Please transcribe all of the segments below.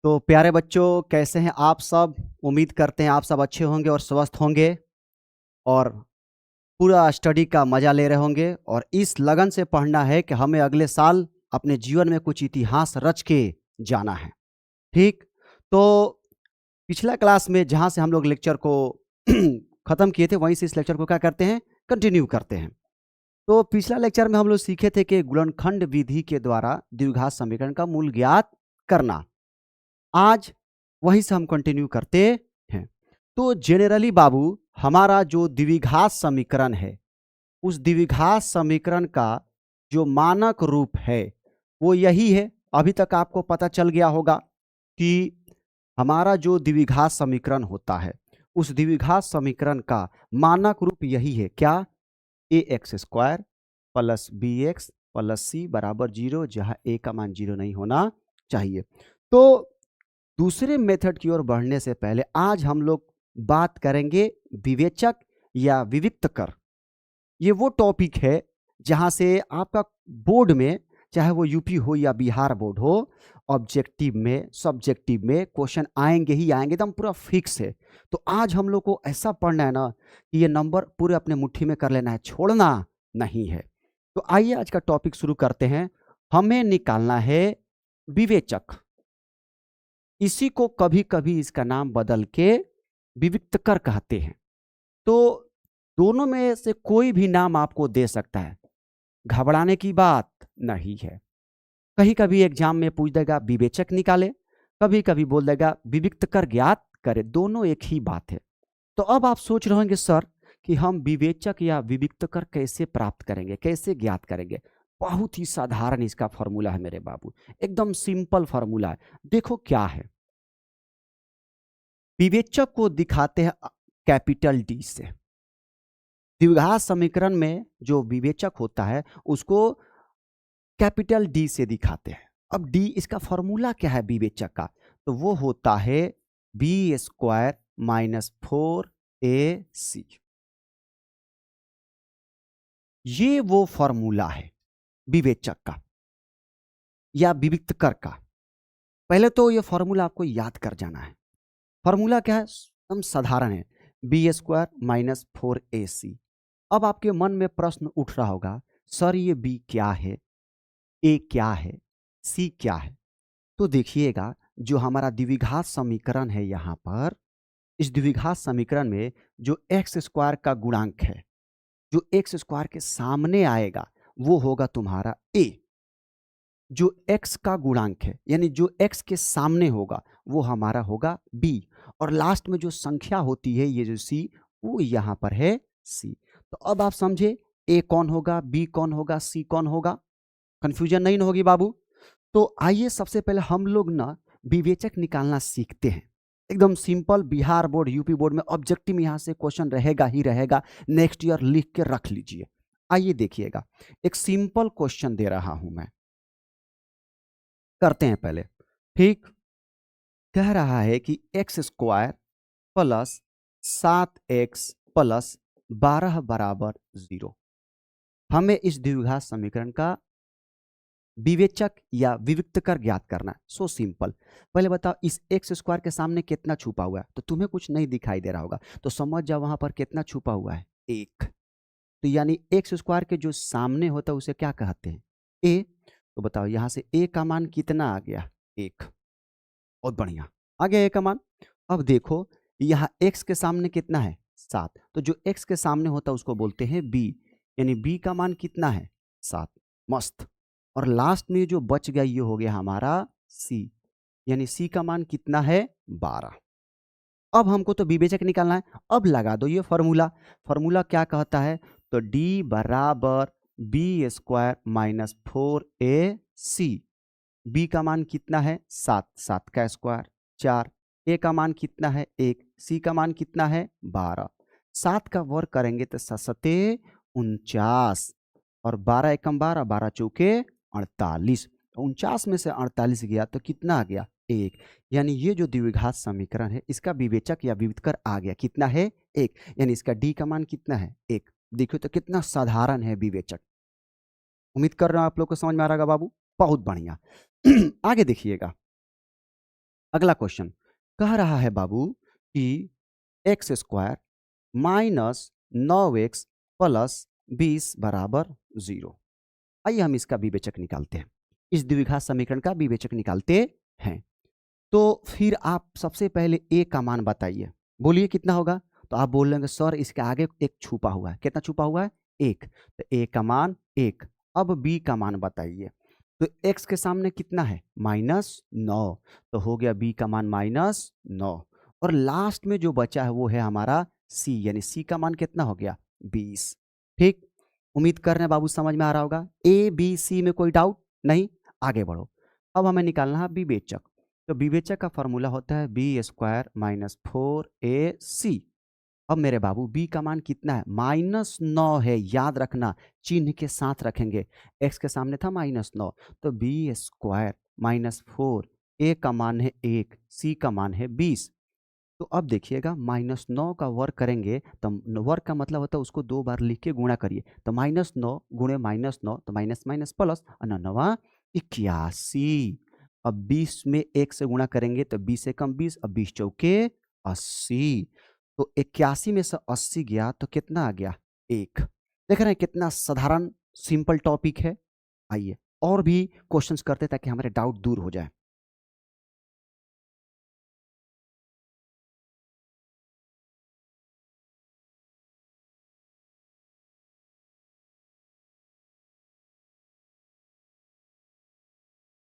तो प्यारे बच्चों, कैसे हैं आप सब। उम्मीद करते हैं आप सब अच्छे होंगे और स्वस्थ होंगे और पूरा स्टडी का मजा ले रहे होंगे। और इस लगन से पढ़ना है कि हमें अगले साल अपने जीवन में कुछ इतिहास रच के जाना है। ठीक। तो पिछला क्लास में जहां से हम लोग लेक्चर को खत्म किए थे, वहीं से इस लेक्चर को क्या करते हैं, कंटिन्यू करते हैं। तो पिछला लेक्चर में हम लोग सीखे थे कि गुणनखंड विधि के द्वारा द्विघात समीकरण का मूल ज्ञात करना। आज वहीं से हम कंटिन्यू करते हैं। तो जेनरली बाबू, हमारा जो द्विघात समीकरण है, उस द्विघात समीकरण का जो मानक रूप है वो यही है। अभी तक आपको पता चल गया होगा कि हमारा जो द्विघात समीकरण होता है, उस द्विघात समीकरण का मानक रूप यही है। क्या? A X square plus B X plus C बराबर 0, जहां ए का मान 0 नहीं होना चाहिए। तो दूसरे मेथड की ओर बढ़ने से पहले आज हम लोग बात करेंगे विवेचक या विविक्त कर। ये वो टॉपिक है जहां से आपका बोर्ड में, चाहे वो यूपी हो या बिहार बोर्ड हो, ऑब्जेक्टिव में सब्जेक्टिव में क्वेश्चन आएंगे ही आएंगे, एकदम पूरा फिक्स है। तो आज हम लोग को ऐसा पढ़ना है ना कि ये नंबर पूरे अपने मुट्ठी में कर लेना है, छोड़ना नहीं है। तो आइए आज का टॉपिक शुरू करते हैं। हमें निकालना है विवेचक। इसी को कभी कभी इसका नाम बदल के विविक्त कर कहते हैं। तो दोनों में से कोई भी नाम आपको दे सकता है, घबराने की बात नहीं है। कहीं कभी एग्जाम में पूछ देगा विवेचक निकाले, कभी कभी बोल देगा विविक्त कर ज्ञात करे, दोनों एक ही बात है। तो अब आप सोच रहे होंगे सर कि हम विवेचक या विविक्त कर कैसे प्राप्त करेंगे, कैसे ज्ञात करेंगे। बहुत ही साधारण इसका फॉर्मूला है मेरे बाबू, एकदम सिंपल फॉर्मूला है। देखो क्या है, विवेचक को दिखाते हैं कैपिटल डी से। द्विघात समीकरण में जो विवेचक होता है उसको कैपिटल डी से दिखाते हैं। अब डी, इसका फॉर्मूला क्या है विवेचक का? तो वो होता है बी स्क्वायर माइनस 4ac। ये वो फॉर्मूला है विवेचक का या विविक्त कर का। पहले तो ये फॉर्मूला आपको याद कर जाना है। फॉर्मूला क्या है? एकदम साधारण है, बी स्क्वायर माइनस 4ac। अब आपके मन में प्रश्न उठ रहा होगा, सर ये बी क्या है, ए क्या है, सी क्या है? तो देखिएगा, जो हमारा द्विघात समीकरण है यहाँ पर, इस द्विघात समीकरण में जो एक्स स्क्वायर का गुणांक है, जो एक्स स्क्वायर के सामने आएगा वो होगा तुम्हारा ए। जो एक्स का गुणांक है यानी जो एक्स के सामने होगा वो हमारा होगा बी। और लास्ट में जो संख्या होती है, ये जो सी, वो यहाँ पर है सी। तो अब आप समझे, ए कौन होगा, बी कौन होगा, सी कौन होगा। कंफ्यूजन नहीं होगी बाबू। तो आइए सबसे पहले हम लोग ना विवेचक निकालना सीखते हैं। एकदम simple, Bihar board UP board में ऑब्जेक्टिव में यहां से क्वेश्चन रहेगा ही रहेगा, नेक्स्ट ईयर लिख के रख लीजिए। आइए देखिएगा, एक सिंपल क्वेश्चन दे रहा हूं मैं, करते हैं पहले। ठीक। कह रहा है कि x square plus 7x plus 12 बराबर 0। हमें इस द्विघात समीकरण का विवेचक या विविक्त कर ज्ञात करना है। So simple. पहले बताओ, इस एक्स स्क्वायर के सामने कितना छुपा हुआ है? तो तुम्हें कुछ नहीं दिखाई दे रहा होगा, तो समझ जाओ वहां पर कितना छुपा हुआ है, एक। तो यानी एक्स स्क्वायर के जो सामने होता है उसे क्या कहते हैं, ए। तो बताओ यहां से ए का मान कितना आ गया, एक। बहुत बढ़िया, आ गया ए का मान। अब देखो, यहाँ एक्स के सामने कितना है, 7। तो जो एक्स के सामने होता है उसको बोलते हैं बी, यानी बी का मान कितना है, 7। मस्त। और लास्ट में जो बच गया ये हो गया हमारा सी, यानी सी का मान कितना है, 12। अब हमको तो विवेचक निकालना है। अब लगा दो ये फॉर्मूला। फॉर्मूला क्या कहता है? तो डी बराबर B square minus 4ac। B का मान कितना है, 7, 7 का स्क्वायर 4। ए का मान कितना है, 1। सी का मान कितना है, 12। 7 का वर्ग करेंगे तो 7 49, और 12 एकम 12, 12 चौके 48। 49 में से 48 गया तो कितना आ गया, 1। यानी ये जो द्विघात समीकरण है इसका विवेचक या विविधकर आ गया, कितना है, 1। यानी इसका डी का मान कितना है, 1। देखिए तो कितना साधारण है विवेचक। उम्मीद कर रहा हूं आप लोग को समझ में आ रहा होगा बाबू। बहुत बढ़िया। आगे देखिएगा, अगला क्वेश्चन कह रहा है बाबू कि x square minus 9x plus 20 बराबर 0। आइए हम इसका विवेचक निकालते हैं, इस द्विघात समीकरण का विवेचक निकालते हैं। तो फिर आप सबसे पहले ए का मान बताइए, बोलिए कितना होगा। तो आप बोल लेंगे सर इसके आगे एक छुपा हुआ है, कितना छुपा हुआ है, एक। तो ए का मान एक। अब बी का मान बताइए। तो एक्स के सामने कितना है, -9, तो हो गया बी का मान -9। और लास्ट में जो बचा है वो है हमारा सी, यानी सी का मान कितना हो गया, 20। ठीक, उम्मीद कर रहे हैं बाबू समझ में आ रहा होगा। ए बी सी में कोई डाउट नहीं, आगे बढ़ो। अब हमें निकालना है विवेचक। तो विवेचक का फॉर्मूला होता है बी स्क्वायर माइनस 4ac। अब मेरे बाबू बी का मान कितना है, -9 है, याद रखना चिन्ह के साथ रखेंगे, एक्स के सामने था -9, तो बी स्क्वायर माइनस 4, ए का मान है 1, सी का मान है 20। तो अब देखिएगा -9 का वर्ग करेंगे तो वर्ग का मतलब होता है उसको 2 बार लिख के गुणा करिए। तो -9 गुणे -9 तो माइनस माइनस प्लस, 9 81। अब 20 में 1 से गुणा करेंगे तो 20 से कम 20, अब 20 चौके 80। तो 81 में से 80 गया तो कितना आ गया, 1। देख रहे हैं कितना साधारण सिंपल टॉपिक है। आइए और भी क्वेश्चंस करते ताकि हमारे डाउट दूर हो जाए।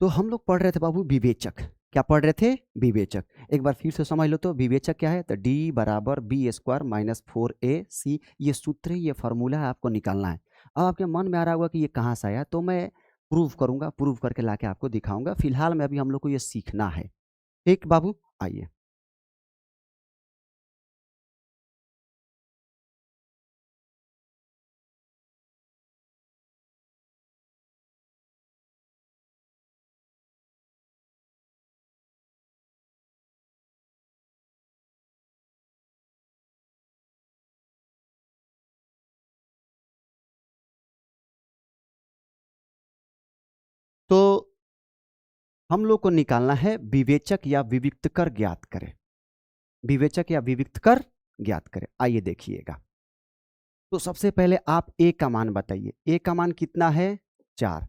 तो हम लोग पढ़ रहे थे बाबू विवेचक, क्या पढ़ रहे थे, विवेचक। एक बार फिर से समझ लो तो विवेचक क्या है, तो डी बराबर बी स्क्वायर माइनस 4ac, ये सूत्र है, ये फार्मूला है, आपको निकालना है। अब आपके मन में आ रहा होगा कि ये कहाँ से आया, तो मैं प्रूव करूंगा, प्रूव करके लाके आपको दिखाऊंगा। फिलहाल में अभी हम लोग को ये सीखना है। ठीक बाबू, आइए। तो हम लोग को निकालना है विवेचक या विविक्तकर ज्ञात करें, विवेचक या विविक्तकर ज्ञात करें। आइए देखिएगा। तो सबसे पहले आप ए का मान बताइए, ए का मान कितना है, 4।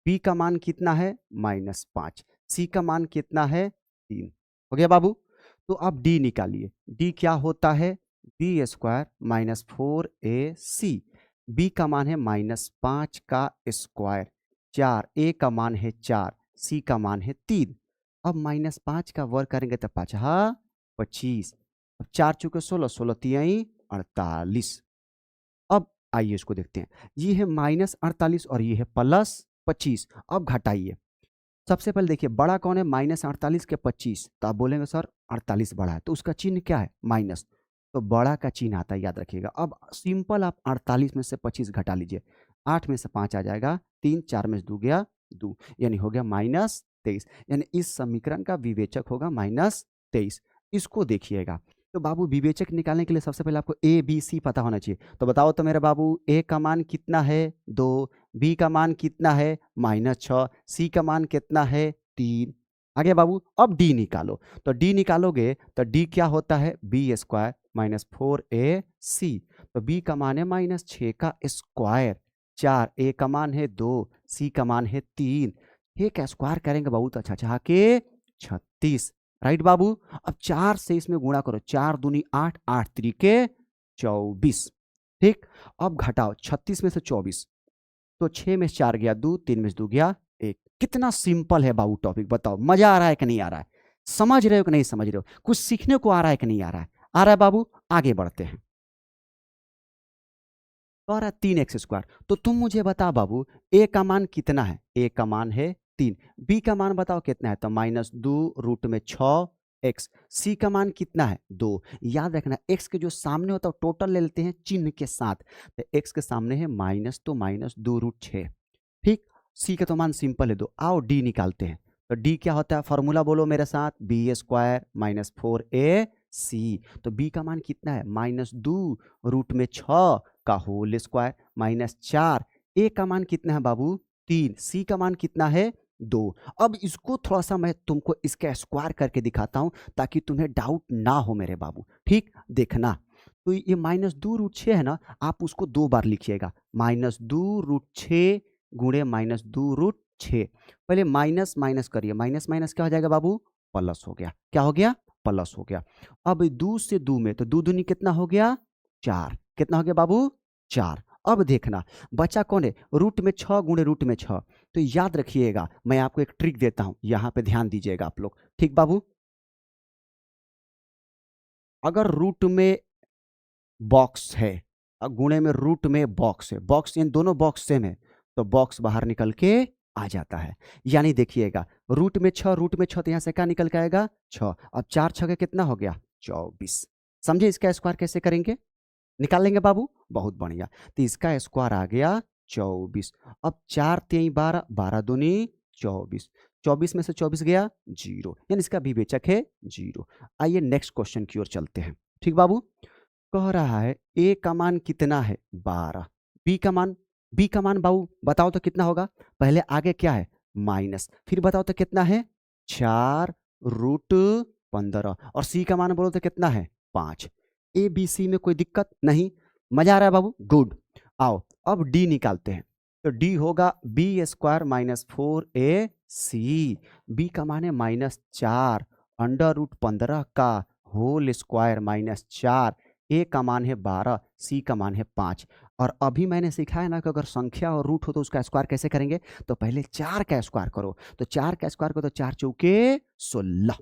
बी का मान कितना है, -5। सी का मान कितना है, 3। हो गया बाबू। तो आप डी निकालिए, डी क्या होता है, B square minus 4ac। B का मान है -5 का स्क्वायर, 4। ए का मान है 4, सी का मान है 3। अब -5 का वर्ग करेंगे तो 5 25। अब 4 चुके 16, 16 तिहाई 48। अब आइए इसको देखते हैं, ये है -48 और ये है +25। अब घटाइए। सबसे पहले देखिए बड़ा कौन है, -48 के 25, तो आप बोलेंगे सर 48 बड़ा है, तो उसका चिन्ह क्या है, माइनस, तो बड़ा का चिन्ह आता है, याद रखिएगा। अब सिंपल आप 48 में से 25 घटा लीजिए, 8 में से 5 आ जाएगा 3, 4 में से 2 गया 2, यानी हो गया -23। यानी इस समीकरण का विवेचक होगा -23। इसको देखिएगा। तो बाबू विवेचक निकालने के लिए सबसे पहले आपको ए बी सी पता होना चाहिए। तो बताओ तो मेरे बाबू, ए का मान कितना है, 2। बी का मान कितना है, -6। सी का मान कितना है, 3। आगे बाबू अब डी निकालो। तो डी निकालोगे तो डी क्या होता है, बी स्क्वायर माइनस 4ac। तो बी का मान है -6 का स्क्वायर, 4। ए का मान है 2, सी का मान है 3। ठीक है, स्क्वायर करेंगे बाबू तो अच्छा के 36। राइट बाबू। अब 4 से इसमें गुणा करो, 4 दूनी 8, 8 त्रिके 24। ठीक, अब घटाओ 36 में से 24, तो 6 में से 4 गया 2, 3 में से 2 गया 1। कितना सिंपल है बाबू टॉपिक, बताओ मजा आ रहा है कि नहीं आ रहा है, समझ रहे हो कि नहीं समझ रहे हो, कुछ सीखने को आ रहा है कि नहीं आ रहा है, आ रहा है बाबू। आगे बढ़ते हैं। तो आ रहा है 3x स्क्वायर। तो तुम मुझे बता बाबू, ए का मान कितना है, ए का मान है 3। बी का मान बताओ कितना है, तो -2√6x। सी का मान कितना है, 2। याद रखना x के जो सामने होता है टोटल ले लेते हैं चिन्ह के साथ, तो x के सामने है माइनस, तो -2√6। ठीक, सी का तो मान सिंपल है 2। आओ डी निकालते हैं। तो डी क्या होता है, फॉर्मूला बोलो मेरे साथ, बी स्क्वायर माइनस 4ac। तो बी का मान कितना है, -2√6 का होल स्क्वायर, -4। ए का मान कितना है बाबू, 3। सी का मान कितना है, 2। अब इसको थोड़ा सा मैं तुमको इसका स्क्वायर करके दिखाता हूं ताकि तुम्हें डाउट ना हो मेरे बाबू। ठीक, देखना। तो ये -2√6 है ना, आप उसको 2 बार लिखिएगा। -2√6 गुणे -2√6। पहले माइनस माइनस करिए, माइनस माइनस क्या हो जाएगा बाबू? प्लस हो गया। क्या हो गया? प्लस हो गया। अब 2 से 2 में तो 2 दूनी कितना हो गया? 4। कितना हो गया बाबू? 4। अब देखना बचा कौन है? रूट में 6 गुणे रूट में 6। तो याद रखिएगा, मैं आपको एक ट्रिक देता हूं, यहां पे ध्यान दीजिएगा आप लोग। ठीक बाबू, अगर रूट में बॉक्स है और गुणे में रूट में बॉक्स है, बॉक्स इन दोनों बॉक्स सेम है, तो बॉक्स बाहर निकल के आ जाता है। यानी देखिएगा, रूट में 6, रूट में 6 तो यहां से क्या निकल के आएगा? 6। अब 4 6 कितना हो गया? 24। समझे इसका स्क्वायर कैसे करेंगे? निकाल लेंगे बाबू, बहुत बढ़िया। तो इसका स्क्वायर आ गया 24। अब 4 3 12, 12 दूनी 24। 24 में से 24 गया 0, यानी इसका विवेचक है 0। आइए नेक्स्ट क्वेश्चन की ओर चलते हैं। ठीक बाबू, कह रहा है ए का मान कितना है? 12। बी का मान बाबू बताओ तो कितना होगा? पहले आगे क्या है? माइनस, फिर बताओ तो कितना है? 4√15। और सी का मान बोलो तो कितना है? 5। ए बी सी में कोई दिक्कत नहीं? मजा आ रहा है बाबू? गुड। आओ अब डी निकालते हैं। तो डी होगा b²-4ac। बी का मान है -4, √15 का होल स्क्वायर -4। ए का मान है 12, सी का मान है 5। और अभी मैंने सिखाया ना कि अगर संख्या और रूट हो तो उसका स्क्वायर कैसे करेंगे? तो पहले 4 का स्क्वायर करो। तो 4 का स्क्वायर करो तो 4 चौके 16।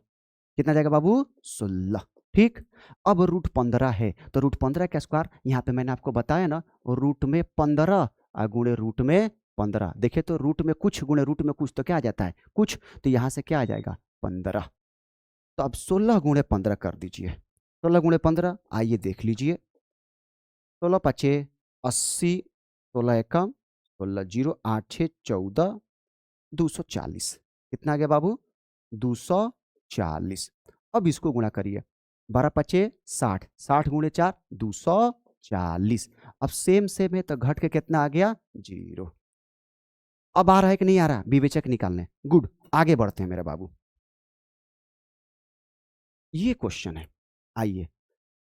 कितना जाएगा बाबू? 16। ठीक, अब √15 है तो √15 का स्क्वायर यहाँ पे मैंने आपको बताया ना, रूट में 15 और गुणे रूट में 15। देखिए तो रूट में कुछ गुणे रूट में कुछ तो क्या आ जाता है? कुछ। तो यहाँ से क्या आ जाएगा? 15। तो अब 16 गुणे 15 कर दीजिए। 16 गुणे 15, आइए देख लीजिए। 16 पचे 80, 16 एकम 16 जीरो 8 6 14, 240। कितना आ गया बाबू? 240। अब इसको गुणा करिए। 12 पचे 60, 60 गुणे 4 240। अब सेम सेम है तो घट के कितना आ गया? 0। अब आ रहा है कि नहीं आ रहा विवेचक निकालने? गुड, आगे बढ़ते हैं मेरे बाबू। ये क्वेश्चन है, आइए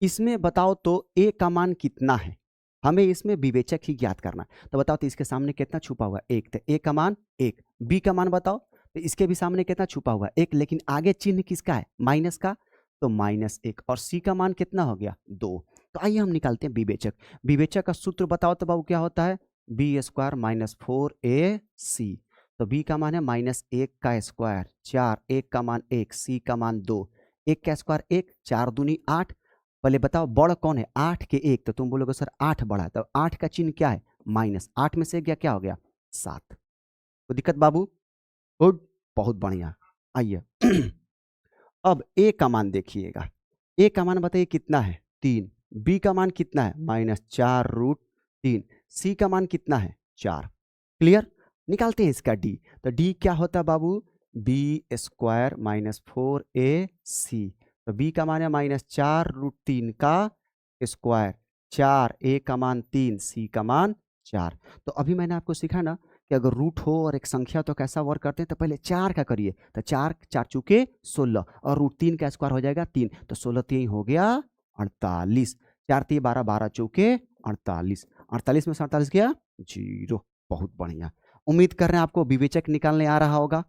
इसमें बताओ तो ए का मान कितना है? हमें इसमें विवेचक ही ज्ञात करना। तो बताओ तो इसके सामने कितना छुपा हुआ है? 1। तो ए का मान 1। बी का मान बताओ तो इसके भी सामने कितना छुपा हुआ है? 1, लेकिन आगे चिन्ह किसका है? माइनस का, तो -1। और सी का मान कितना हो गया? 2। तो आइए हम निकालते हैं विवेचक। विवेचक का सूत्र बताओ तो बाबू क्या होता है? b² -4ac। तो बी का मान है -1 का स्क्वायर 4, 1 का मान 1, सी का मान 2। 1 का स्क्वायर 1, 4 दूनी 8। पहले बताओ बड़ कौन है? 8 के 1, तो तुम बोलोगे सर 8 बड़ा है, तो 8 का चिन्ह क्या है? माइनस। 8 में से गया क्या हो गया? 7। तो दिक्कत बाबू? गुड, बहुत बढ़िया। आइए अब ए का मान देखिएगा। ए का मान बताइए कितना है? 3। बी का मान कितना है? -4√3। सी का मान कितना है? 4। क्लियर? निकालते हैं इसका डी। तो डी क्या होता है बाबू? b²-4ac। तो बी का मान है -4√3 का स्क्वायर 4, ए का मान 3, सी का मान 4। तो अभी मैंने आपको सिखा ना कि अगर रूट हो और एक संख्या तो कैसा वर्क करते हैं? तो पहले 4 का करिए। तो 4 4 चूके 16 और √3 का स्क्वायर हो जाएगा 3। तो 16 3 हो गया 48। 4 3 12, 12 चौके 48। 48 में से 48 गया 0। बहुत बढ़िया। उम्मीद कर रहे हैं आपको विवेचक निकालने आ रहा होगा।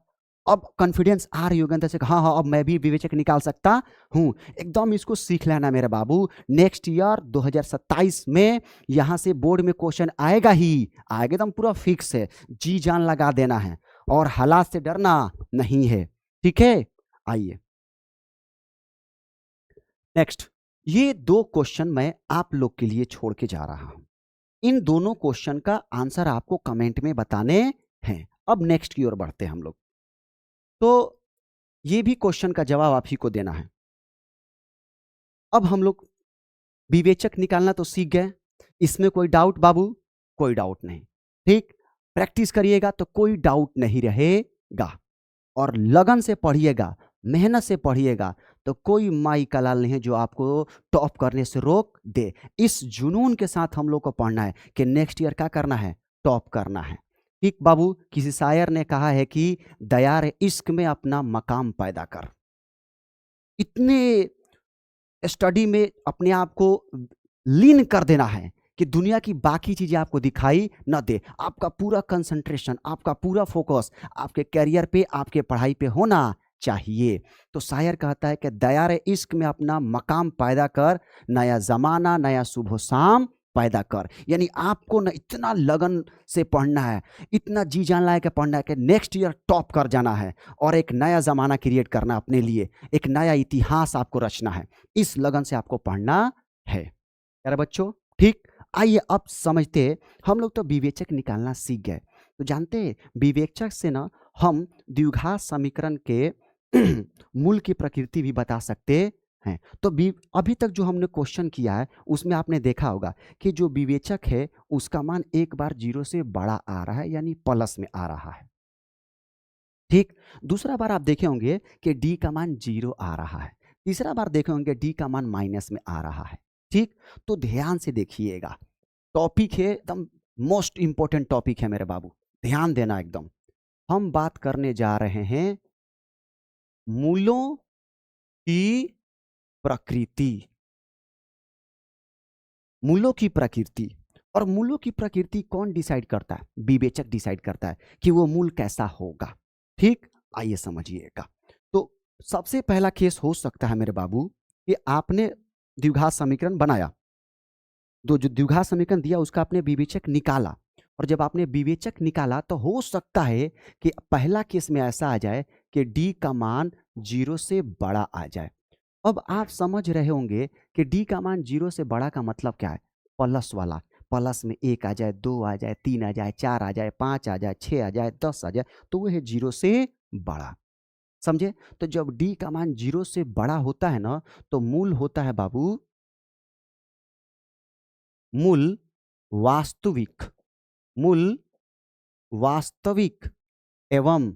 अब कॉन्फिडेंस आ रही होगी अंदर से, हाँ हाँ अब मैं भी विवेचक निकाल सकता हूँ। एकदम इसको सीख लेना मेरे बाबू। नेक्स्ट ईयर 2027 में यहाँ से बोर्ड में क्वेश्चन आएगा ही आएगा, एकदम पूरा फिक्स है। जी जान लगा देना है और हालात से डरना नहीं है। ठीक है, आइए नेक्स्ट। ये 2 क्वेश्चन मैं आप लोग के लिए छोड़ के जा रहा हूं। इन दोनों क्वेश्चन का आंसर आपको कमेंट में बताने हैं। अब नेक्स्ट की ओर बढ़ते हैं हम लोग। तो ये भी क्वेश्चन का जवाब आप ही को देना है। अब हम लोग विवेचक निकालना तो सीख गए, इसमें कोई डाउट बाबू? कोई डाउट नहीं। ठीक, प्रैक्टिस करिएगा तो कोई डाउट नहीं रहेगा। और लगन से पढ़िएगा, मेहनत से पढ़िएगा, तो कोई माई का लाल नहीं है जो आपको टॉप करने से रोक दे। इस जुनून के साथ हम लोग को पढ़ना है कि नेक्स्ट ईयर क्या करना है? टॉप करना है। ठीक बाबू, किसी शायर ने कहा है कि दया रे इश्क में अपना मकाम पैदा कर। इतने स्टडी में अपने आप को लीन कर देना है कि दुनिया की बाकी चीजें आपको दिखाई न दे। आपका पूरा कंसंट्रेशन, आपका पूरा फोकस आपके करियर पे, आपके पढ़ाई पे होना चाहिए। तो शायर कहता है कि दया रे इश्क में अपना मकाम पैदा कर, नया जमाना नया सुबह शाम पैदा कर। यानी आपको न इतना लगन से पढ़ना है, इतना जी जान लायक के पढ़ना है कि नेक्स्ट ईयर टॉप कर जाना है और एक नया ज़माना क्रिएट करना अपने लिए, एक नया इतिहास आपको रचना है। इस लगन से आपको पढ़ना है प्यारे बच्चों। ठीक, आइए अब समझते। हम लोग तो विवेचक निकालना सीख गए, तो जानते हैं विवेचक से ना हम द्विघात समीकरण के मूल की प्रकृति भी बता सकते हैं। तो अभी तक जो हमने क्वेश्चन किया है उसमें आपने देखा होगा कि जो विवेचक है उसका मान एक बार 0 से बड़ा आ रहा है, यानी प्लस में आ रहा है। ठीक, दूसरा बार आप देखे होंगे कि डी का मान 0 आ रहा है। तीसरा बार देखे होंगे डी का मान माइनस में आ रहा है। ठीक, तो ध्यान से देखिएगा, टॉपिक है एकदम मोस्ट इंपॉर्टेंट टॉपिक है मेरे बाबू, ध्यान देना एकदम। हम बात करने जा रहे हैं मूलों की प्रकृति। मूलों की प्रकृति, और मूलों की प्रकृति कौन डिसाइड करता है? विवेचक डिसाइड करता है कि वो मूल कैसा होगा। ठीक, आइए समझिएगा। तो सबसे पहला केस हो सकता है मेरे बाबू कि आपने द्विघात समीकरण बनाया, तो जो द्विघात समीकरण दिया उसका आपने विवेचक निकाला, और जब आपने विवेचक निकाला तो हो सकता है कि पहला केस में ऐसा आ जाए कि डी का मान 0 से बड़ा आ जाए। अब आप समझ रहे होंगे कि डी का मान 0 से बड़ा का मतलब क्या है? प्लस वाला, प्लस में 1 आ जाए, 2 आ जाए, 3 आ जाए, 4 आ जाए, 5 आ जाए, 6 आ जाए, 10 आ जाए, तो वो है 0 से बड़ा। समझे? तो जब डी का मान 0 से बड़ा होता है ना, तो मूल होता है बाबू, मूल वास्तविक, मूल वास्तविक एवं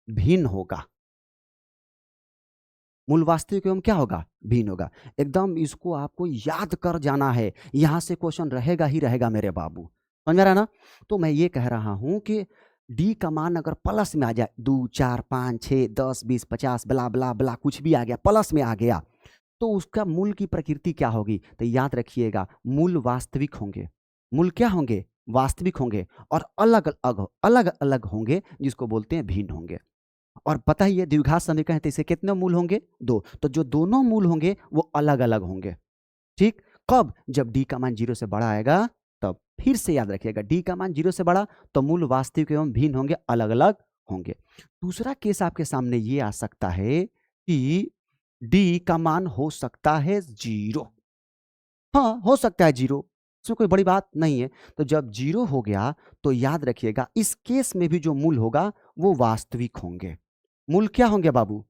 भिन्न होगा। मूल वास्तविक एवं क्या होगा? भिन्न होगा। एकदम इसको आपको याद कर जाना है, यहां से क्वेश्चन रहेगा ही रहेगा मेरे बाबू, समझ रहा है ना? तो मैं ये कह रहा हूं कि डी का मान अगर प्लस में आ जाए, 2 4 5 6 10 20 50 बला बला बला कुछ भी आ गया, प्लस में आ गया, तो उसका मूल की प्रकृति क्या होगी? तो याद रखिएगा, मूल वास्तविक होंगे। मूल क्या होंगे? वास्तविक होंगे, और अलग अलग होंगे, जिसको बोलते हैं भिन्न होंगे। और पता ही है द्विघात समीकरण है तो इसे कितने मूल होंगे? 2। तो जो दोनों मूल होंगे वो अलग अलग होंगे। ठीक, कब? जब डी का मान 0 से बड़ा आएगा तब। फिर से याद रखिएगा, डी का मान 0 से बड़ा तो मूल वास्तविक एवं भिन्न होंगे, अलग अलग होंगे। दूसरा केस आपके सामने ये आ सकता है कि डी का मान हो सकता है 0। हाँ, हो सकता है 0, इसमें कोई बड़ी बात नहीं है। तो जब 0 हो गया तो याद रखिएगा इस केस में भी जो मूल होगा वो वास्तविक होंगे। मूल क्या होंगे बाबू?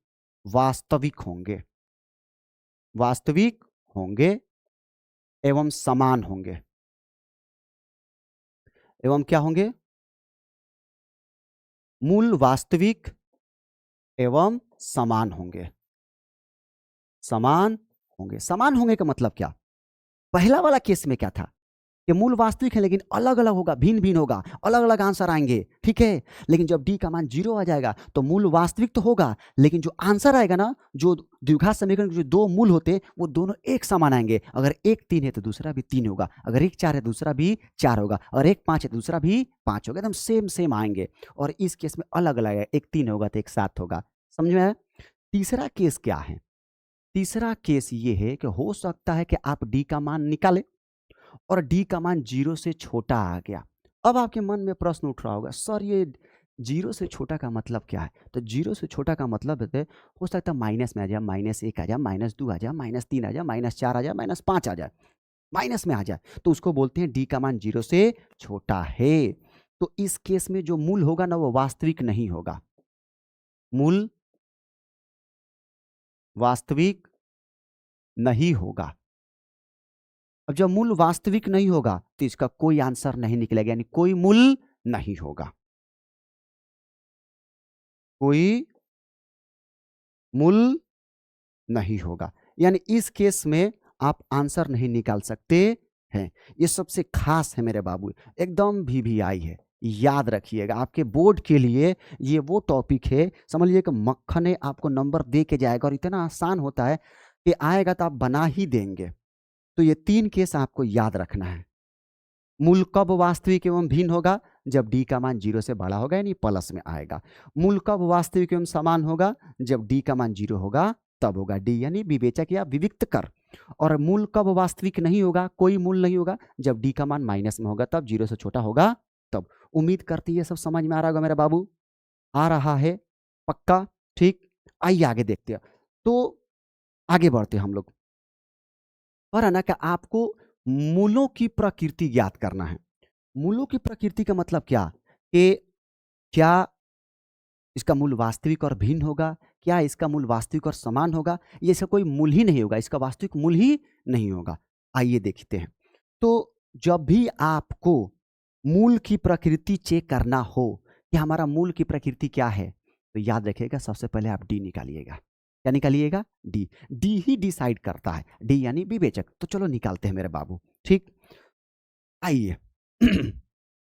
वास्तविक होंगे, वास्तविक होंगे एवं समान होंगे। एवं क्या होंगे? मूल वास्तविक एवं समान होंगे। समान होंगे, समान होंगे का मतलब क्या? पहला वाला केस में क्या था कि मूल वास्तविक है लेकिन अलग अलग होगा, भिन्न भिन्न होगा, अलग अलग आंसर आएंगे, ठीक है। लेकिन जब डी का मान 0 आ जाएगा तो मूल वास्तविक तो होगा, लेकिन जो आंसर आएगा ना, जो द्विघात समीकरण के जो दो मूल होते हैं वो दोनों एक समान आएंगे। अगर एक 3 है तो दूसरा भी 3 होगा, अगर एक 4 है दूसरा भी 4 होगा, और एक 5 है दूसरा भी 5 होगा, एकदम सेम सेम आएंगे। और इस केस में अलग अलग है, एक 3 होगा तो एक 7 होगा। समझ में आया? तीसरा केस क्या है? तीसरा केस ये है कि हो सकता है कि आप डी का मान निकालें और डी का मान 0 से छोटा आ गया। अब आपके मन में प्रश्न उठ रहा होगा, सर ये 0 से छोटा का मतलब क्या है? तो 0 से छोटा का मतलब है, हो सकता है माइनस में आ जाए, -1 आ जाए, -2 आ जाए, -3 आ जाए, -4 आ जाए, -5 आ जाए, माइनस में आ जाए, तो उसको बोलते हैं डी का मान 0 से छोटा है। तो इस केस में जो मूल होगा ना वो वास्तविक नहीं होगा। मूल वास्तविक नहीं होगा। अब जब मूल वास्तविक नहीं होगा तो इसका कोई आंसर नहीं निकलेगा, यानी कोई मूल नहीं होगा, कोई मूल नहीं होगा। यानी इस केस में आप आंसर नहीं निकाल सकते हैं। ये सबसे खास है मेरे बाबू, एकदम वीवीआई है, याद रखिएगा, आपके बोर्ड के लिए ये वो टॉपिक है, समझ लीजिए कि मक्खन है, आपको नंबर दे के जाएगा और इतना आसान होता है कि आएगा तो आप बना ही देंगे। तो ये 3 केस आपको याद रखना है। मूल कब वास्तविक एवं भिन्न होगा? जब डी का मान 0 से बड़ा होगा, यानी प्लस में आएगा। मूल कब वास्तविक एवं समान होगा? जब डी का मान 0 होगा तब होगा। डी यानी विवेचक या विविक्त कर। और मूल कब वास्तविक नहीं होगा? कोई मूल नहीं होगा जब डी का मान माइनस में होगा, तब 0 से छोटा होगा तब। उम्मीद करती है ये सब समझ में आ रहा होगा मेरा बाबू, आ रहा है पक्का? ठीक, आइए आगे देखते हैं। तो आगे बढ़ते हैं हम लोग। और है ना कि आपको मूलों की प्रकृति ज्ञात करना है। मूलों की प्रकृति का मतलब क्या? कि क्या इसका मूल वास्तविक और भिन्न होगा? क्या इसका मूल वास्तविक और समान होगा? ये इसका कोई मूल ही नहीं होगा, इसका वास्तविक मूल ही नहीं होगा। आइए देखते हैं। तो जब भी आपको मूल की प्रकृति चेक करना हो कि हमारा मूल की प्रकृति क्या है, तो याद रखिएगा सबसे पहले आप डी निकालिएगा। क्या निकालिएगा? डी। डी ही डिसाइड करता है, डी यानी विवेचक। तो चलो निकालते हैं मेरे बाबू। ठीक, आइए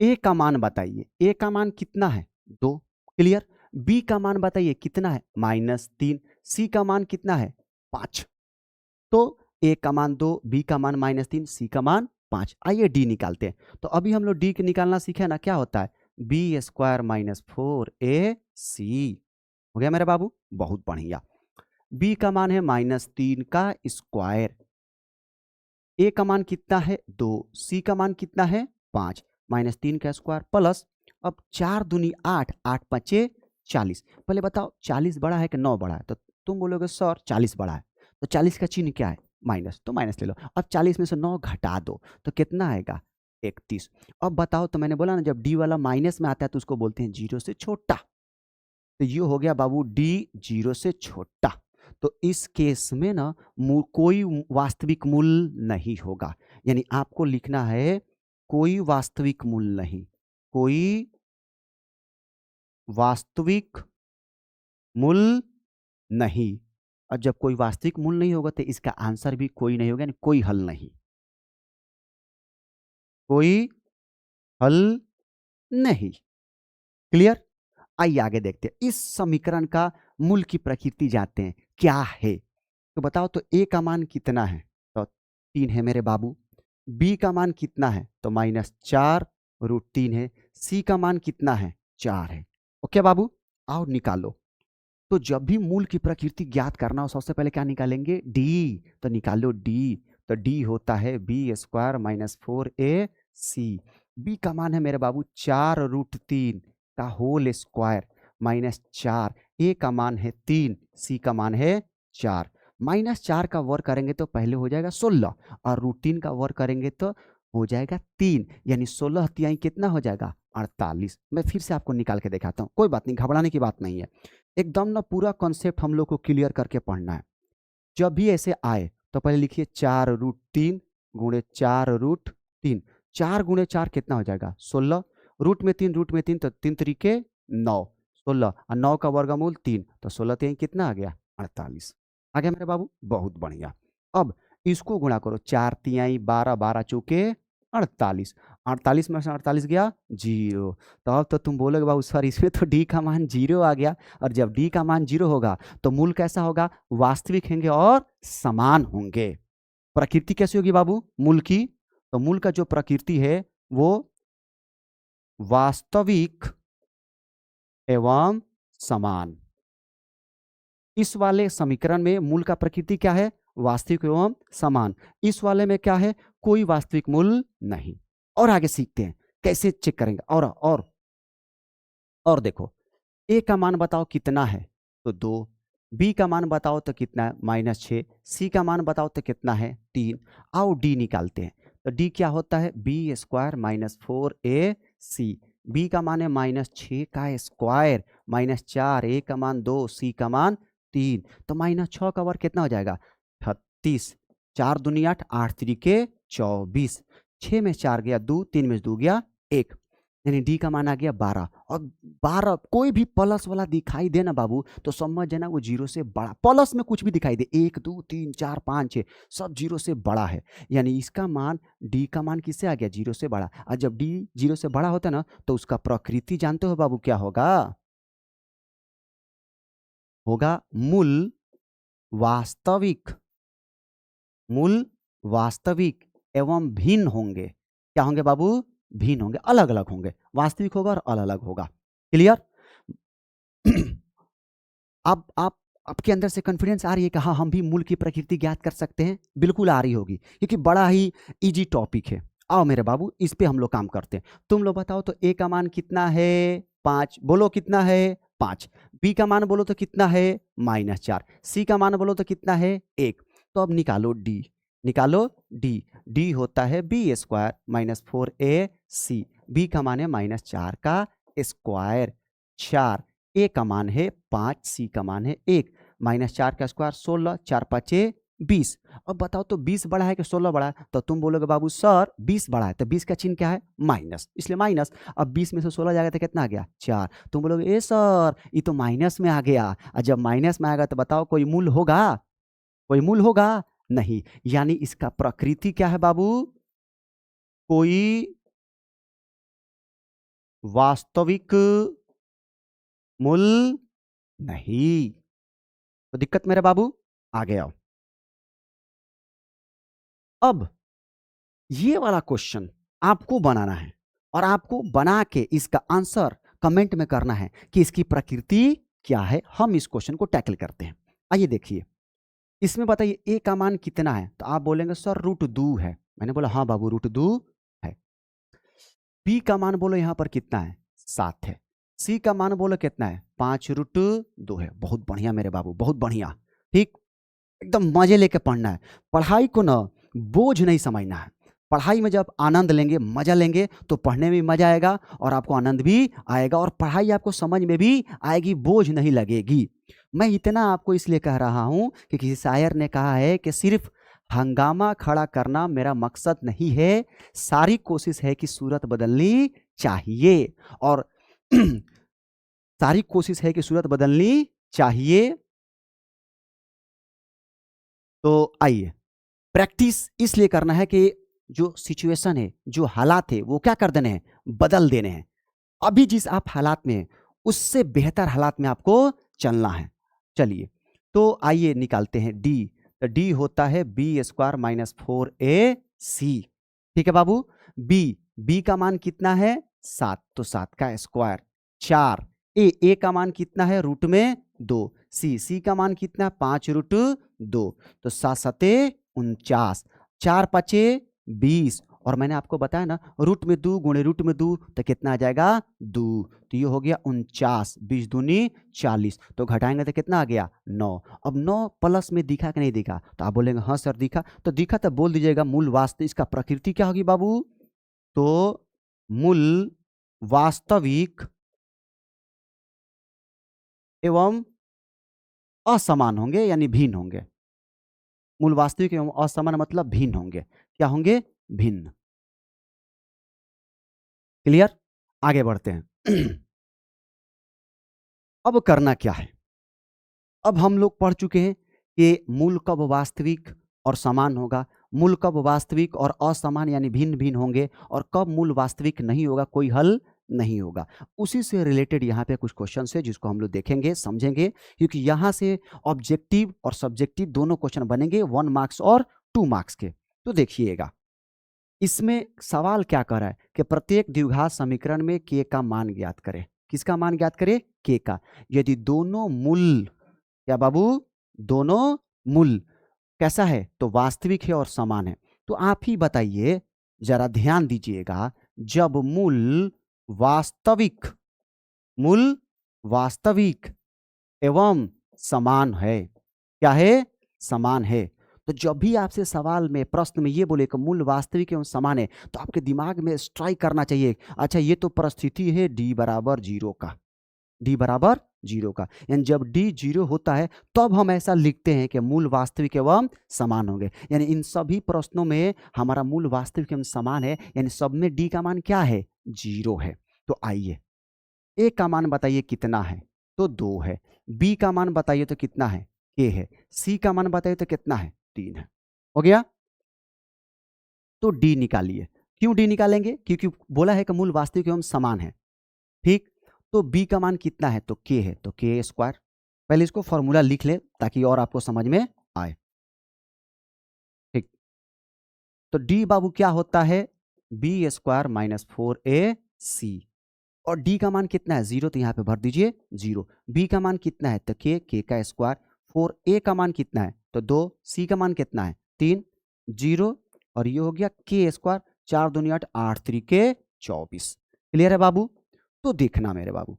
ए का मान बताइए। ए का मान कितना है? 2। क्लियर। बी का मान बताइए कितना है? -3। सी का मान कितना है? 5। तो ए का मान 2, बी का मान -3, सी का मान 5। आइए डी निकालते हैं। तो अभी हम लोग डी के निकालना सीखे ना, क्या होता है? B square -4 AC। हो गया मेरे बाबू? बहुत बढ़िया। बी का मान है -3 का स्क्वायर। ए का मान कितना है? 2। सी का मान कितना है? 5। -3 का स्क्वायर प्लस, अब 4 दूनी 8, 8 5 40। पहले बताओ 40 बड़ा है कि 9 बड़ा है? तो तुम बोलोगे सर 40 बड़ा है। तो 40 का चिन्ह क्या है? माइनस, तो माइनस ले लो। अब 40 में से 9 घटा दो तो कितना आएगा? 31। अब बताओ, तो मैंने बोला ना जब डी वाला माइनस में आता है तो उसको बोलते हैं 0 से छोटा। तो ये हो गया बाबू डी 0 से छोटा। तो इस केस में ना कोई वास्तविक मूल नहीं होगा, यानी आपको लिखना है कोई वास्तविक मूल नहीं, कोई वास्तविक मूल नहीं। और जब कोई वास्तविक मूल नहीं होगा तो इसका आंसर भी कोई नहीं होगा, यानी कोई हल नहीं, कोई हल नहीं। क्लियर। आइए आगे देखते हैं। इस समीकरण का मूल की प्रकृति जानते हैं क्या है। तो बताओ, तो ए का मान कितना है? तो 3 है मेरे बाबू। बी का मान कितना है? तो -4√3 है। सी का मान कितना है? 4 है। ओके बाबू, आओ निकालो। तो जब भी मूल की प्रकृति ज्ञात करना हो सबसे पहले क्या निकालेंगे? डी। तो निकालो डी। तो डी होता है बी स्क्वायर -4AC। बी का मान है मेरे बाबू 4√3 का होल स्क्वायर -4। ए का मान है 3, सी का मान है 4। -4 का वर्ग करेंगे तो पहले हो जाएगा 16, और √3 का वर्ग करेंगे तो हो जाएगा 3, यानी 16 तिहाई कितना हो जाएगा? 48। मैं फिर से आपको निकाल के दिखाता हूँ, कोई बात नहीं, घबराने की बात नहीं है। एकदम ना पूरा कॉन्सेप्ट हम लोग को क्लियर करके पढ़ना है। जब भी ऐसे आए तो पहले लिखिए 4√3 गुणे 4√3। 4 गुणे 4 कितना हो जाएगा? 16। रूट में 3 तो 3 तरीके 9, 16 और 9 का वर्गमूल 3, तो 16 3 कितना आ गया? 48। आ गया मेरे बाबू? बहुत बढ़िया। अब इसको गुणा करो, 4 तिहाई 12, 12 चौके 48। 48 में से 48 गया 0। तो अब तो तुम बोलोगे बाबू सर इसमें तो डी का मान 0 आ गया। और जब डी का मान 0 होगा तो मूल कैसा होगा? वास्तविक होंगे और समान होंगे। प्रकृति कैसी होगी बाबू मूल की? तो मूल का जो प्रकृति है वो वास्तविक एवं समान। इस वाले समीकरण में मूल का प्रकृति क्या है? वास्तविक एवं समान। इस वाले में क्या है? कोई वास्तविक मूल नहीं। और आगे सीखते हैं कैसे चेक करेंगे। और देखो, ए का मान बताओ कितना है? तो 2। बी का मान बताओ तो कितना है? -6। सी का मान बताओ तो कितना है? 3। आओ डी निकालते हैं। तो डी क्या होता है? B square -4AC। बी का मान है -6 का स्क्वायर -4, ए का मान 2, सी का मान 3। तो -6 का वर्ग कितना हो जाएगा? 36। 4 दूनी 8, 8 3 के 24। 6 में 4 गया 2, 3 में 2 गया 1। यानी डी का मान आ गया 12। और 12 कोई भी प्लस वाला दिखाई दे ना बाबू तो समझ जाना वो जीरो से बड़ा। प्लस में कुछ भी दिखाई दे 1 2 3 4 5 6 सब जीरो से बड़ा है, यानी इसका मान डी का मान किससे आ गया, जीरो से बड़ा। और जब डी जीरो से बड़ा होता है ना तो उसका प्रकृति जानते हो बाबू क्या होगा, होगा मूल वास्तविक। मूल वास्तविक एवं भिन्न होंगे। क्या होंगे बाबू, भिन्न होंगे, अलग अलग होंगे। वास्तविक होगा और अलग अलग होगा। क्लियर। अब आप आपके अंदर से कॉन्फिडेंस आ रही है कि हाँ हम भी मूल की प्रकृति ज्ञात कर सकते हैं। बिल्कुल आ रही होगी क्योंकि बड़ा ही इजी टॉपिक है। आओ मेरे बाबू इस पे हम लोग काम करते हैं। तुम लोग बताओ तो ए का मान कितना है, 5। बोलो कितना है, 5। बी का मान बोलो तो कितना है, -4। सी का मान बोलो तो कितना है, 1। तो अब निकालो डी, निकालो डी। डी होता है b² -4ac। बी का मान है -4 का स्क्वायर 4। ए का मान है 5, सी का मान है 1। -4 का स्क्वायर 16, 4 5 20। अब बताओ तो 20 बड़ा है कि 16 बड़ा है, तो तुम बोलोगे बाबू सर 20 बड़ा है, तो 20 का चिन्ह क्या है, माइनस, इसलिए माइनस। अब 20 में से 16 जाएगा तो कितना आ गया, 4। तुम बोलोगे ए सर ये तो माइनस में आ गया। और जब माइनस में आएगा तो बताओ कोई मूल होगा, कोई मूल होगा नहीं, यानी इसका प्रकृति क्या है बाबू, कोई वास्तविक मूल नहीं। तो दिक्कत मेरे बाबू, आगे आओ। अब ये वाला क्वेश्चन आपको बनाना है और आपको बना के इसका आंसर कमेंट में करना है कि इसकी प्रकृति क्या है। हम इस क्वेश्चन को टैकल करते हैं। आइए देखिए, इसमें बताइए ए का मान कितना है, तो आप बोलेंगे सर √2 है। मैंने बोला हाँ बाबू √2 है। बी का मान बोलो यहां पर कितना है, 7 है। सी का मान बोलो कितना है, 5√2 है। बहुत बढ़िया मेरे बाबू, बहुत बढ़िया। ठीक, एकदम मजे लेके पढ़ना है। पढ़ाई को ना बोझ नहीं समझना है। पढ़ाई में जब आनंद लेंगे, मजा लेंगे, तो पढ़ने में मजा आएगा और आपको आनंद भी आएगा और पढ़ाई आपको समझ में भी आएगी, बोझ नहीं लगेगी। मैं इतना आपको इसलिए कह रहा हूं कि किसी शायर ने कहा है कि सिर्फ हंगामा खड़ा करना मेरा मकसद नहीं है, सारी कोशिश है कि सूरत बदलनी चाहिए। और सारी कोशिश है कि सूरत बदलनी चाहिए। तो आइए, प्रैक्टिस इसलिए करना है कि जो सिचुएशन है, जो हालात है, वो क्या कर देने हैं, बदल देने हैं। अभी जिस आप हालात में हैं उससे बेहतर हालात में आपको चलना है। चलिए तो आइए निकालते हैं डी। तो डी होता है b² -4ac। ठीक है बाबू। बी का मान कितना है, 7, तो 7 का स्क्वायर 4। ए का मान कितना है, √2। सी का मान कितना, 5√2। तो 7 7 49, 4 5 20। और मैंने आपको बताया ना √2 गुणे √2 तो कितना आ जाएगा, 2। तो ये हो गया 49, 20 दूनी 40। तो घटाएंगे तो कितना आ गया, 9। अब 9 प्लस में दिखा कि नहीं दिखा, तो आप बोलेंगे हाँ सर दिखा। तो दिखा तो बोल दीजिएगा मूल वास्तविक। इसका प्रकृति क्या होगी बाबू, तो मूल वास्तविक एवं असमान होंगे, यानी भिन्न होंगे। मूल वास्तविक एवं असमान मतलब भिन्न होंगे। क्या होंगे, भिन्न। क्लियर, आगे बढ़ते हैं। अब करना क्या है, अब हम लोग पढ़ चुके हैं कि मूल कब वास्तविक और समान होगा, मूल कब वास्तविक और असमान यानी भिन्न भिन्न होंगे, और कब मूल वास्तविक नहीं होगा, कोई हल नहीं होगा। उसी से रिलेटेड यहाँ पे कुछ क्वेश्चन है जिसको हम लोग देखेंगे, समझेंगे, क्योंकि यहाँ से ऑब्जेक्टिव और सब्जेक्टिव दोनों क्वेश्चन बनेंगे, 1 मार्क्स और 2 मार्क्स के। तो देखिएगा इसमें सवाल क्या कर रहा है कि प्रत्येक द्विघात समीकरण में के का मान ज्ञात करें। किसका मान ज्ञात करें, के का। यदि दोनों मूल, क्या बाबू, दोनों मूल कैसा है, तो वास्तविक है और समान है। तो आप ही बताइए, जरा ध्यान दीजिएगा, जब मूल वास्तविक, मूल वास्तविक एवं समान है, क्या है, समान है, तो जब भी आपसे सवाल में, प्रश्न में ये बोले कि मूल वास्तविक एवं समान है, तो आपके दिमाग में स्ट्राइक करना चाहिए, अच्छा ये तो परिस्थिति है d बराबर 0 का, d बराबर 0 का। यानी जब d 0 होता है तब हम ऐसा लिखते हैं कि मूल वास्तविक एवं समान होंगे। यानी इन सभी प्रश्नों में हमारा मूल वास्तविक एवं समान है, यानी सब में d का मान क्या है, 0 है। तो आइए, ए का मान बताइए कितना है, तो 2 है। बी का मान बताइए तो कितना है, के है। सी का मान बताइए तो कितना है, 3 है। हो गया। तो डी निकालिए। क्यों डी निकालेंगे, क्योंकि बोला है कि मूल वास्तविक एवं समान है। ठीक। तो बी का मान कितना है, तो के है, तो के स्क्वायर। पहले इसको फॉर्मूला लिख ले ताकि और आपको समझ में आए। ठीक। तो डी बाबू क्या होता है, बी स्क्वायर माइनस 4ac। और डी का मान कितना है, 0, तो यहाँ पे भर दीजिए 0। बी का मान कितना है, तो के का स्क्वायर। 4a का मान कितना है, तो 2। सी का मान कितना है, 3। 0 और ये हो गया के स्क्वायर। 4 दूनी 8, 8 3 24। क्लियर है बाबू। तो देखना मेरे बाबू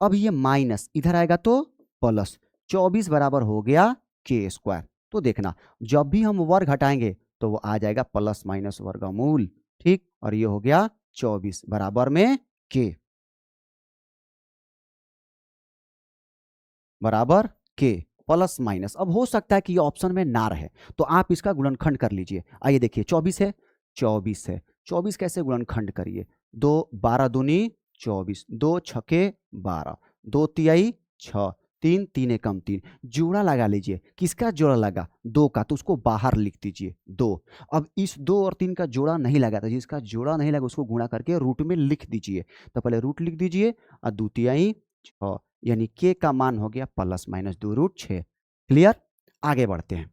अब ये माइनस इधर आएगा तो प्लस। 24 बराबर हो गया के स्क्वायर। तो देखना जब भी हम वर्ग हटाएंगे तो वो आ जाएगा प्लस माइनस वर्गमूल। ठीक। और ये हो गया 24 बराबर में के, बराबर के प्लस माइनस। अब हो सकता है कि ये ऑप्शन में ना रहे तो आप इसका गुणनखंड कर लीजिए। आइए देखिए 24 है, 24 है, 24 कैसे गुणनखंड करिए, 2 12 दूनी 24, 2 छके 12, 2 तिहाई 6, 3 3 एकम 3। जोड़ा लगा लीजिए। किसका जोड़ा लगा, 2 का, तो उसको बाहर लिख दीजिए 2। अब इस 2 और 3 का जोड़ा नहीं लगा, तो जिसका जोड़ा नहीं लगा उसको गुणा करके रूट में लिख दीजिए। तो पहले रूट लिख दीजिए और 2 तिहाई 6, यानी के का मान हो गया प्लस माइनस 2√6। क्लियर। आगे बढ़ते हैं।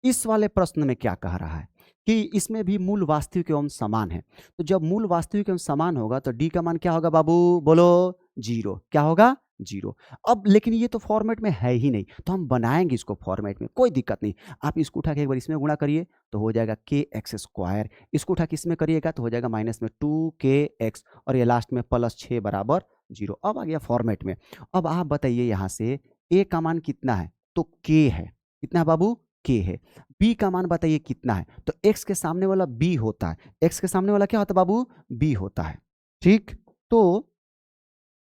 इस वाले प्रश्न में क्या कह रहा है कि इसमें भी मूल वास्तविक एवं समान है। तो जब मूल वास्तविक एवं समान होगा तो डी का मान क्या होगा बाबू, बोलो 0। क्या होगा, 0। अब लेकिन ये तो फॉर्मेट में है ही नहीं, तो हम बनाएंगे इसको फॉर्मेट में, कोई दिक्कत नहीं। आप इसको उठा के एक बार इसमें गुणा करिए तो हो जाएगा के एक्स स्क्वायर। इसको उठा के इसमें करिएगा तो हो जाएगा माइनस में 2kx और ये लास्ट में प्लस 6 बराबर 0। अब आ गया फॉर्मेट में। अब आप बताइए यहाँ से ए का मान कितना है, तो के है। कितना है बाबू, के है। बी का मान बताइए कितना है, तो एक्स के सामने वाला बी होता है। एक्स के सामने वाला क्या होता है बाबू, बी होता है। ठीक। तो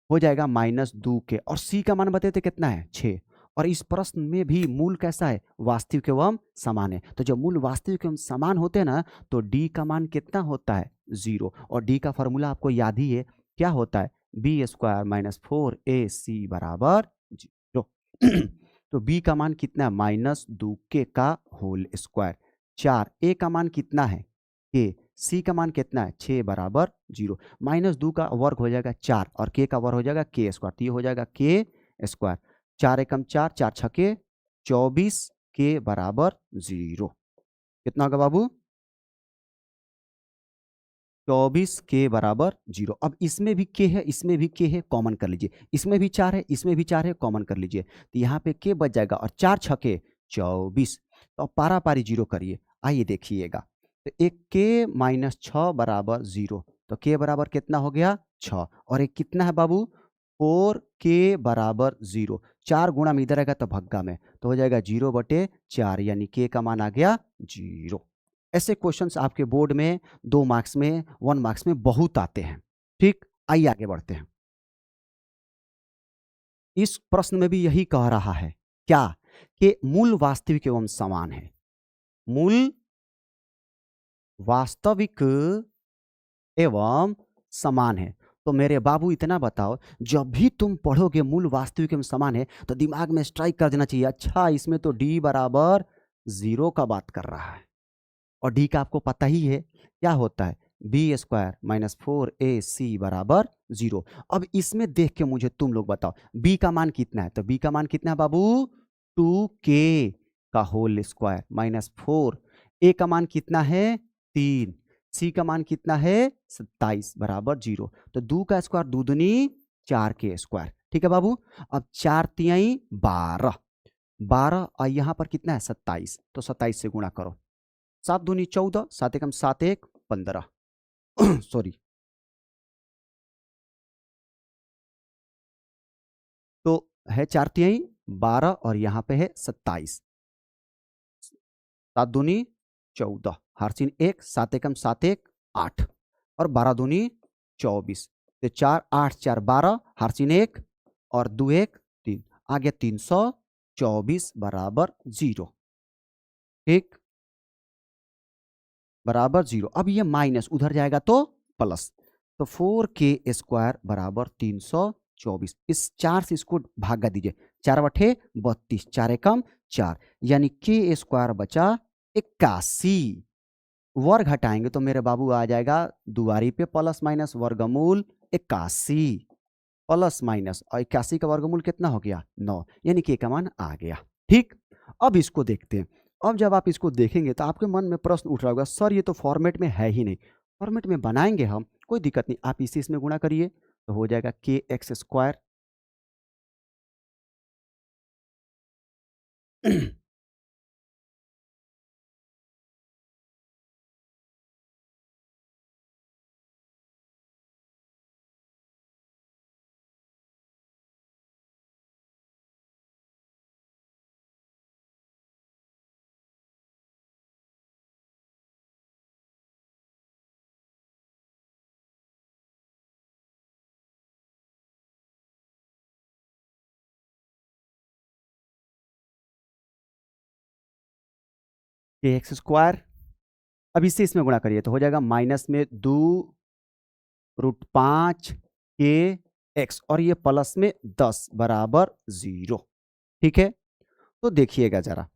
हो जाएगा -2 के। और सी का मान बताइए तो कितना है, 6। और इस प्रश्न में भी मूल कैसा है, वास्तविक एवं समान है। तो जब मूल वास्तविक एवं समान होते हैं ना तो डी का मान कितना होता है, 0। और डी का फॉर्मूला आपको याद ही है, क्या होता है, बी स्क्वायर माइनस 4ac बराबर 0। तो बी का मान कितना है, -2k का होल स्क्वायर। 4 ए का मान कितना है, के। सी का मान कितना है, 6 बराबर 0। -2 का वर्ग हो जाएगा 4 और के का वर्ग हो जाएगा के स्क्वायर, तो ये हो जाएगा के स्क्वायर। 4 एकम 4, 4 छके 24 के बराबर 0। कितना होगा बाबू, 24 के बराबर 0। अब इसमें भी के है, इसमें भी के है, कॉमन कर लीजिए। इसमें भी 4 है, इसमें भी 4 है, कॉमन कर लीजिए। तो यहाँ पे के बच जाएगा और 4 छके 24। तो अब पारा पारी 0 करिए। आइए देखिएगा, तो एक के माइनस 6 बराबर 0। तो के बराबर कितना हो गया, 6। और एक कितना है बाबू, 4 के बराबर 0। 4 गुणा में इधर आएगा तो भग्गा में, तो हो जाएगा 0/4, यानी के का मान आ गया 0। ऐसे क्वेश्चंस आपके बोर्ड में 2 मार्क्स में, 1 मार्क्स में बहुत आते हैं। ठीक। आइए आगे बढ़ते हैं। इस प्रश्न में भी यही कह रहा है क्या, कि मूल वास्तविक एवं समान है। मूल वास्तविक एवं समान है। तो मेरे बाबू इतना बताओ, जब भी तुम पढ़ोगे मूल वास्तविक एवं समान है तो दिमाग में स्ट्राइक कर देना चाहिए, अच्छा इसमें तो डी बराबर 0 का बात कर रहा है। और डी का आपको पता ही है क्या होता है, बी स्क्वायर माइनस 4ac बराबर 0। अब इसमें देख के मुझे तुम लोग बताओ बी का मान कितना है, तो बी का मान कितना है बाबू, 2k का होल स्क्वायर माइनस 4। ए का मान कितना है, 3। सी का मान कितना है, 27 बराबर 0। तो 2 का स्क्वायर 2 दूनी 4 के स्क्वायर। ठीक है बाबू। अब 4 तिहाई 12, 12 और यहाँ पर कितना है 27, तो 27 से गुणा करो। 7 दूनी 14, 7 एकम 7 1 15। सॉरी। तो है 4 तिहाई 12 और यहाँ पे है 27। 7 दूनी 14, हरसिन 1, 7 एकम 7 1 8 और 12 दूनी 24। तो 4 8 4 12, हरसिन 1 और 2 1 3, आ गया 324 बराबर 0। ठीक, बराबर 0। अब ये माइनस उधर जाएगा तो प्लस, तो 4k² बराबर 324। इस 4 से इसको भागा दीजिए, 4 बटे 32, 4 एकम 4, यानी k² बचा 81। वर्ग हटाएंगे तो मेरे बाबू आ जाएगा दुआरी पे प्लस माइनस वर्गमूल 81 प्लस माइनस, और 81 का वर्गमूल कितना हो गया 9, यानी k का मान आ गया। ठीक, अब इसको देखते हैं। अब जब आप इसको देखेंगे तो आपके मन में प्रश्न उठ रहा होगा, सर ये तो फॉर्मेट में है ही नहीं। फॉर्मेट में बनाएंगे हम, कोई दिक्कत नहीं, आप इसे इसमें गुणा करिए तो हो जाएगा kx²। kx², अब इससे इसमें गुणा करिए तो हो जाएगा माइनस में 2√5 kx, और ये प्लस में 10 बराबर 0। ठीक है, तो देखिएगा जरा,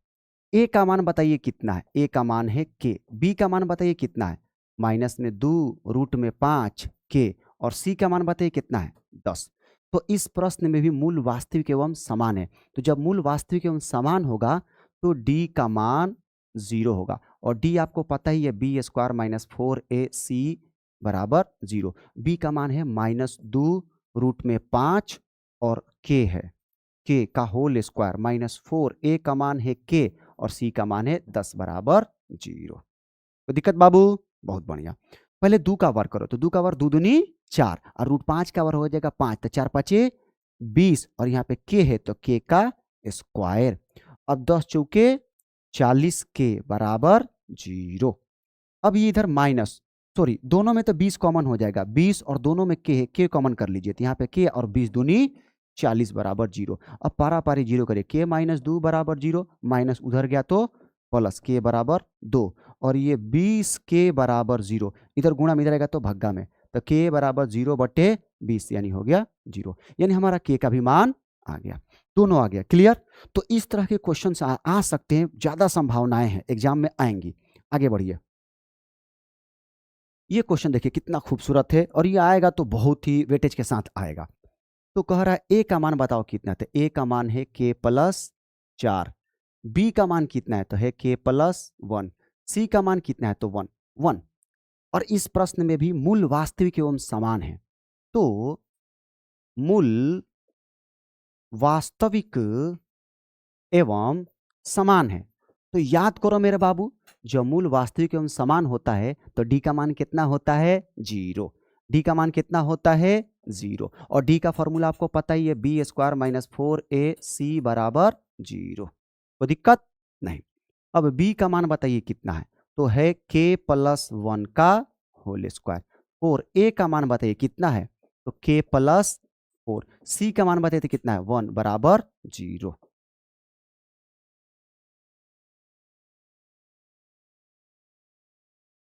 a का मान बताइए कितना है, a का मान है k, b का मान बताइए कितना है माइनस में 2√5 k, और c का मान बताइए कितना है 10। तो इस प्रश्न में भी मूल वास्तविक एवं समान है, तो जब मूल वास्तविक एवं समान होगा तो d का मान 0 होगा, और d आपको पता ही है b² माइनस 4ac बराबर 0। b का मान है -2√5 और k है k का होल स्क्वायर माइनस 4, a का मान है k और c का मान है 10 बराबर 0। तो दिक्कत बाबू, बहुत बढ़िया। पहले 2 का वर्ग करो, तो 2 का वर्ग 2 दूनी 4, और √5 का वर्ग हो जाएगा 5, तो 4 5 20, और यहाँ पे k है तो k का स्क्वायर। अब 10 चौके 40 k बराबर 0। अब ये इधर माइनस, सॉरी दोनों में तो 20 कॉमन हो जाएगा, 20 और दोनों में k है, k कॉमन कर लीजिए, तो यहाँ पे k और 20 दूनी 40 बराबर 0। अब पारा पारी 0 करिए, k माइनस 2 बराबर 0, माइनस उधर गया तो प्लस k बराबर 2, और ये 20k बराबर 0, इधर गुणा में इधर आएगा तो भग्गा में, तो k बराबर 0/20, यानी हो गया 0, यानी हमारा k का भी मान आ गया, दोनों आ गया। क्लियर? तो इस तरह के क्वेश्चन आ सकते हैं, ज्यादा संभावनाएं हैं एग्जाम में आएंगी। आगे बढ़िए, ये क्वेश्चन देखिए कितना खूबसूरत है, और ये आएगा तो बहुत ही वेटेज के साथ आएगा। तो कह रहा है a का मान बताओ कितना है, तो a का मान है k+4, b का मान कितना है तो है k+1, c का मान कितना है तो 1 1, और इस प्रश्न में भी मूल वास्तविक एवं समान है, तो मूल वास्तविक एवं समान है। तो याद करो मेरे बाबू, जब मूल वास्तविक एवं समान होता है तो d का मान कितना होता है 0, d का मान कितना होता है 0, और d का फॉर्मूला आपको पता ही है b² माइनस 4ac बराबर 0, कोई दिक्कत नहीं। अब b का मान बताइए कितना है, तो है k+1 का होल स्क्वायर, और a का मान बताइए कितना है तो k+4, c का मान बताइए कितना है 1 बराबर 0।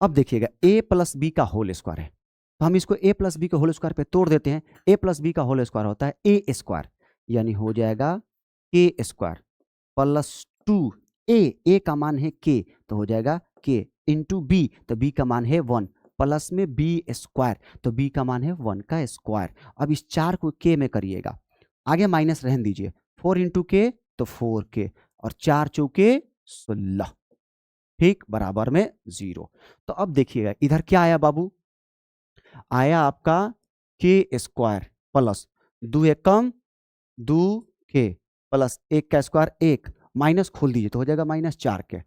अब देखिएगा a प्लस बी का होल स्क्वायर है, तो हम इसको a प्लस बी के होल स्क्वायर पे तोड़ देते हैं। a प्लस बी का होल स्क्वायर होता है a², यानी हो जाएगा k² प्लस 2, a का मान है k, तो हो जाएगा k इंटू बी, तो b का मान है 1, प्लस में b², तो b का मान है 1 का स्क्वायर। अब इस 4 को k में करिएगा, आगे माइनस रहने दीजिए, 4 इंटू k तो 4k, और 4 चौके 16, ठीक बराबर में 0। तो अब देखिएगा इधर क्या आया बाबू, आया आपका k² प्लस 2 एकम 2k प्लस 1 का स्क्वायर 1, माइनस खोल दीजिए तो हो जाएगा -4k,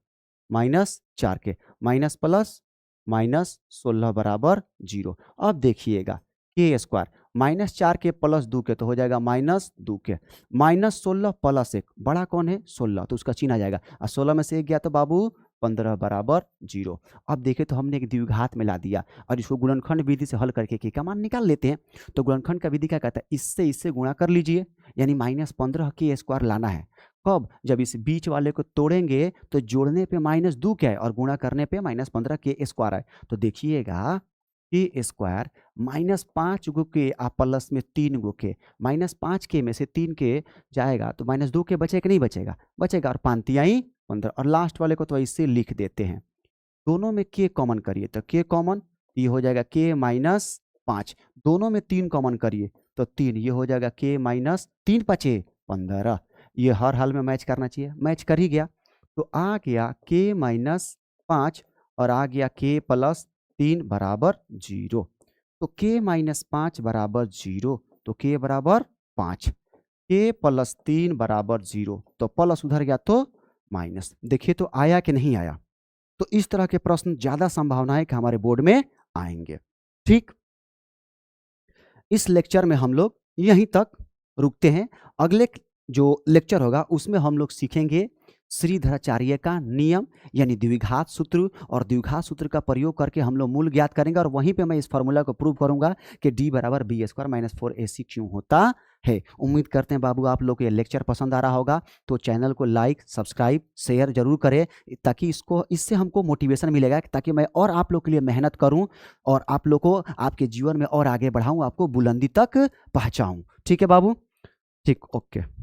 -4k माइनस प्लस -16 बराबर 0। अब देखिएगा k² -4k प्लस 2k तो हो जाएगा -2k, -16 प्लस 1, बड़ा कौन है 16, तो उसका चिन्ह आ जाएगा, और 16 में से 1 गया तो बाबू 15 बराबर 0। अब देखें तो हमने एक द्विघात में ला दिया, और इसको गुणनखंड विधि से हल करके k का मान निकाल लेते हैं। तो गुणनखंड का विधि क्या कहता है, इससे इससे गुणा कर लीजिए, यानी -15k² लाना है। कब? जब इस बीच वाले को तोड़ेंगे तो जोड़ने पे -2k है और गुणा करने पे -15k² है। तो देखिएगा के स्क्वायर -5 गो के आ प्लस में 3 गो के, -5 के में से 3 के जाएगा तो -2 के बचेगा कि नहीं बचेगा, बचेगा, और 5 तिहाई 15, और लास्ट वाले को तो ऐसे लिख देते हैं। दोनों में के कॉमन करिए तो के कॉमन, ये हो जाएगा के -5, दोनों में 3 कॉमन करिए तो 3, ये हो जाएगा के -3 5 15, ये हर हाल में मैच करना चाहिए, मैच कर ही गया। तो आ गया के -5 और आ गया के +3 बराबर 0। तो के -5 बराबर 0 तो के बराबर 5, के +3 बराबर 0 तो प्लस उधर गया तो माइनस। देखिए तो आया कि नहीं आया। तो इस तरह के प्रश्न ज़्यादा संभावना है कि हमारे बोर्ड में आएंगे। ठीक, इस लेक्चर में हम लोग यहीं तक रुकते हैं। अगले जो लेक्चर होगा उसमें हम लोग सीखेंगे श्रीधराचार्य का नियम यानी द्विघात सूत्र, और द्विघात सूत्र का प्रयोग करके हम लोग मूल ज्ञात करेंगे, और वहीं पे मैं इस फॉर्मूला को प्रूव करूंगा कि d बराबर बी स्क्वायर माइनस 4ac क्यों होता है। उम्मीद करते हैं बाबू आप लोग को ये लेक्चर पसंद आ रहा होगा, तो चैनल को लाइक सब्सक्राइब शेयर जरूर करें, ताकि इससे हमको मोटिवेशन मिलेगा, ताकि मैं और आप लोग के लिए मेहनत करूं और आप लोग को आपके जीवन में और आगे बढ़ाऊं, आपको बुलंदी तक पहुंचाऊं। ठीक है बाबू, ठीक, ओके।